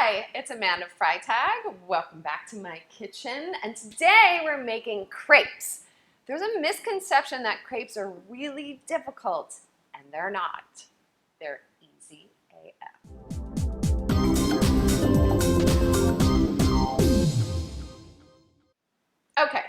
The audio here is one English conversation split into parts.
Hi, it's Amanda Freitag. Welcome back to my kitchen, and today we're making crepes. There's a misconception that crepes are really difficult, and they're not. They're easy AF. Okay,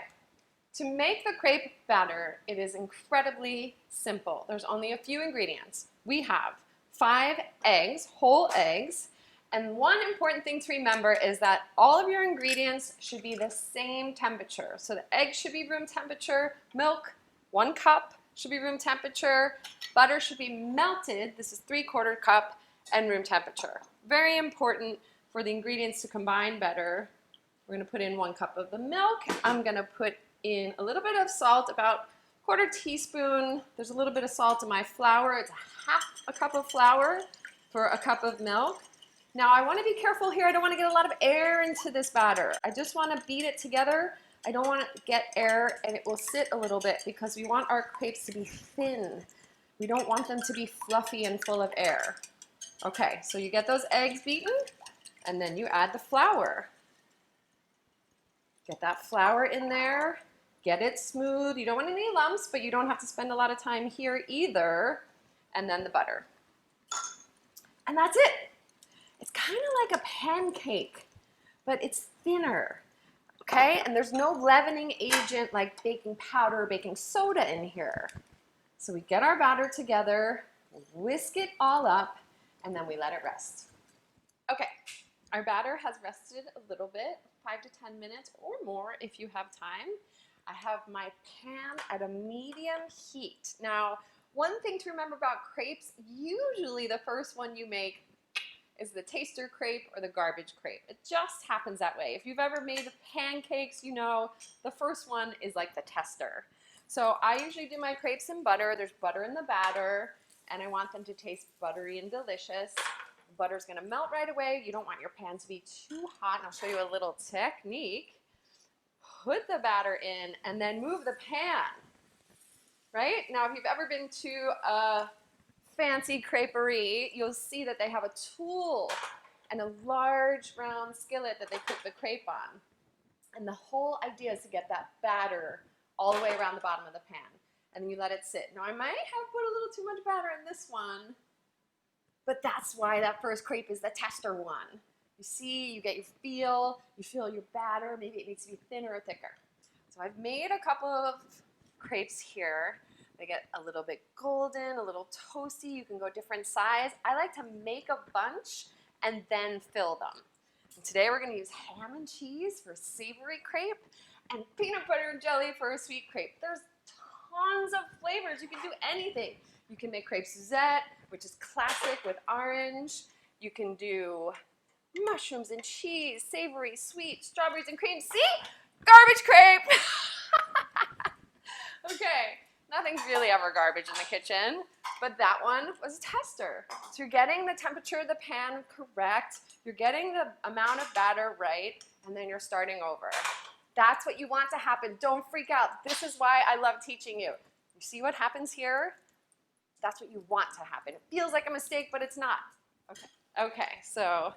to make the crepe batter, it is incredibly simple. There's only a few ingredients. We have 5 eggs, whole eggs, and one important thing to remember is that all of your ingredients should be the same temperature. So the eggs should be room temperature, milk, 1 cup should be room temperature, butter should be melted, this is 3/4 cup, and room temperature. Very important for the ingredients to combine better. We're gonna put in 1 cup of the milk. I'm gonna put in a little bit of salt, about 1/4 teaspoon. There's a little bit of salt in my flour. It's 1/2 cup of flour for 1 cup of milk. Now I want to be careful here. I don't want to get a lot of air into this batter. I just want to beat it together. I don't want to get air and it will sit a little bit because we want our crepes to be thin. We don't want them to be fluffy and full of air. Okay, so you get those eggs beaten and then you add the flour. Get that flour in there. Get it smooth. You don't want any lumps, but you don't have to spend a lot of time here either. And then the butter. And that's it. It's kind of like a pancake, but it's thinner, okay? And there's no leavening agent like baking powder or baking soda in here. So we get our batter together, whisk it all up, and then we let it rest. Okay, our batter has rested a little bit, 5 to 10 minutes or more if you have time. I have my pan at a medium heat. Now, one thing to remember about crepes, usually the first one you make is the taster crepe or the garbage crepe. It just happens that way. If you've ever made pancakes, you know the first one is like the tester. So I usually do my crepes in butter. There's butter in the batter, and I want them to taste buttery and delicious. The butter's gonna melt right away. You don't want your pan to be too hot, and I'll show you a little technique. Put the batter in and then move the pan, right? Now, if you've ever been to a fancy creperie, you'll see that they have a tool and a large round skillet that they put the crepe on. And the whole idea is to get that batter all the way around the bottom of the pan. And then you let it sit. Now I might have put a little too much batter in this one, but that's why that first crepe is the tester one. You see, you get your feel, you feel your batter, maybe it needs to be thinner or thicker. So I've made a couple of crepes here. They get a little bit golden, a little toasty. You can go different size. I like to make a bunch and then fill them. And today we're gonna use ham and cheese for savory crepe and peanut butter and jelly for a sweet crepe. There's tons of flavors. You can do anything. You can make crepe Suzette, which is classic with orange. You can do mushrooms and cheese, savory, sweet, strawberries and cream. See? Garbage crepe. Okay. Nothing's really ever garbage in the kitchen, but that one was a tester. So you're getting the temperature of the pan correct, you're getting the amount of batter right, and then you're starting over. That's what you want to happen. Don't freak out. This is why I love teaching you. You see what happens here? That's what you want to happen. It feels like a mistake, but it's not. Okay, so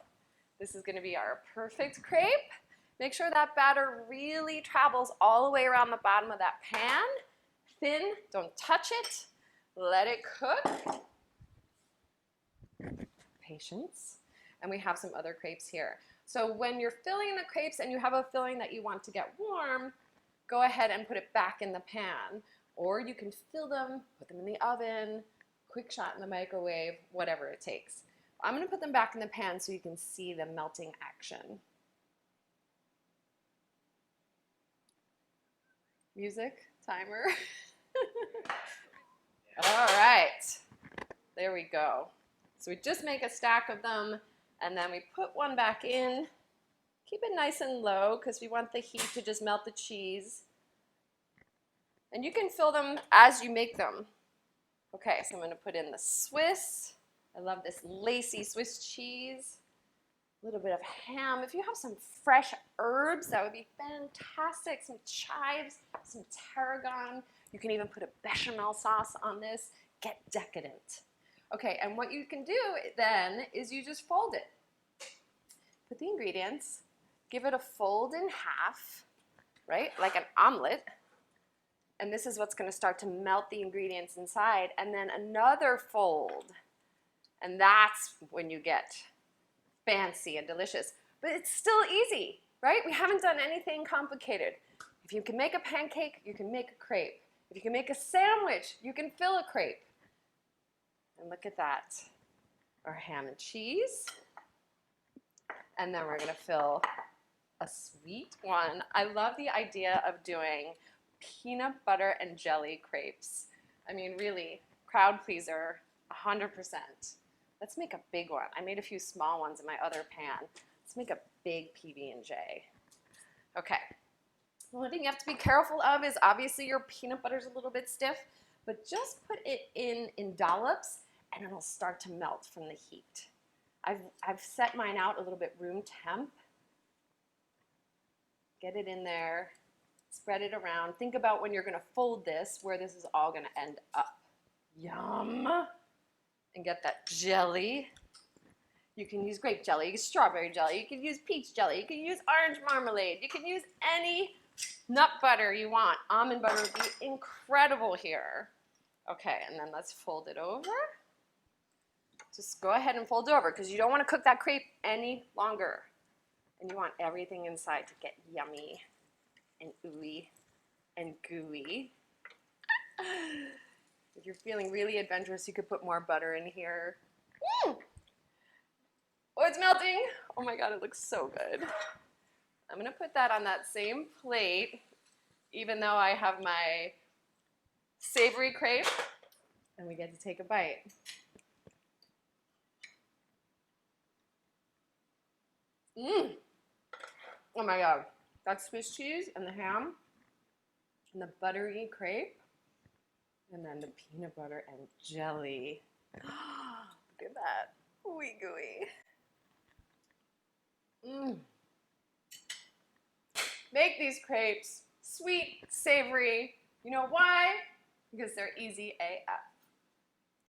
this is gonna be our perfect crepe. Make sure that batter really travels all the way around the bottom of that pan. Thin, don't touch it, let it cook. Patience. And we have some other crepes here. So when you're filling the crepes and you have a filling that you want to get warm, go ahead and put it back in the pan. Or you can fill them, put them in the oven, quick shot in the microwave, whatever it takes. I'm gonna put them back in the pan so you can see the melting action. Music, timer. All right, there we go. So we just make a stack of them and then we put one back in. Keep it nice and low because we want the heat to just melt the cheese. And you can fill them as you make them. Okay, so I'm gonna put in the Swiss. I love this lacy Swiss cheese. A little bit of ham. If you have some fresh herbs, that would be fantastic. Some chives, some tarragon. You can even put a bechamel sauce on this. Get decadent. Okay, and what you can do then is you just fold it. put the ingredients, give it a fold in half, right? Like an omelet. And this is what's going to start to melt the ingredients inside. And then another fold. And that's when you get fancy and delicious. But it's still easy, right? We haven't done anything complicated. If you can make a pancake, you can make a crepe. If you can make a sandwich, you can fill a crepe. And look at that. Our ham and cheese. And then we're going to fill a sweet one. I love the idea of doing peanut butter and jelly crepes. I mean, really, crowd pleaser, 100%. Let's make a big one. I made a few small ones in my other pan. Let's make a big PB&J. Okay. One thing you have to be careful of is obviously your peanut butter's a little bit stiff, but just put it in dollops and it'll start to melt from the heat. I've set mine out a little bit room temp. Get it in there, spread it around. Think about when you're gonna fold this, where this is all gonna end up. Yum! And get that jelly. You can use grape jelly, you can use strawberry jelly, you can use peach jelly, you can use orange marmalade, you can use any nut butter you want. Almond butter would be incredible here. Okay, and then let's fold it over. Just go ahead and fold it over because you don't want to cook that crepe any longer. And you want everything inside to get yummy and ooey and gooey. If you're feeling really adventurous, you could put more butter in here. Mm. Oh, it's melting. Oh my God, it looks so good. I'm gonna put that on that same plate, even though I have my savory crepe, and we get to take a bite. Mmm. Oh my God, that Swiss cheese and the ham and the buttery crepe and then the peanut butter and jelly. Look at that, ooey gooey. Mmm. Make these crepes sweet, savory. You know why? Because they're easy AF.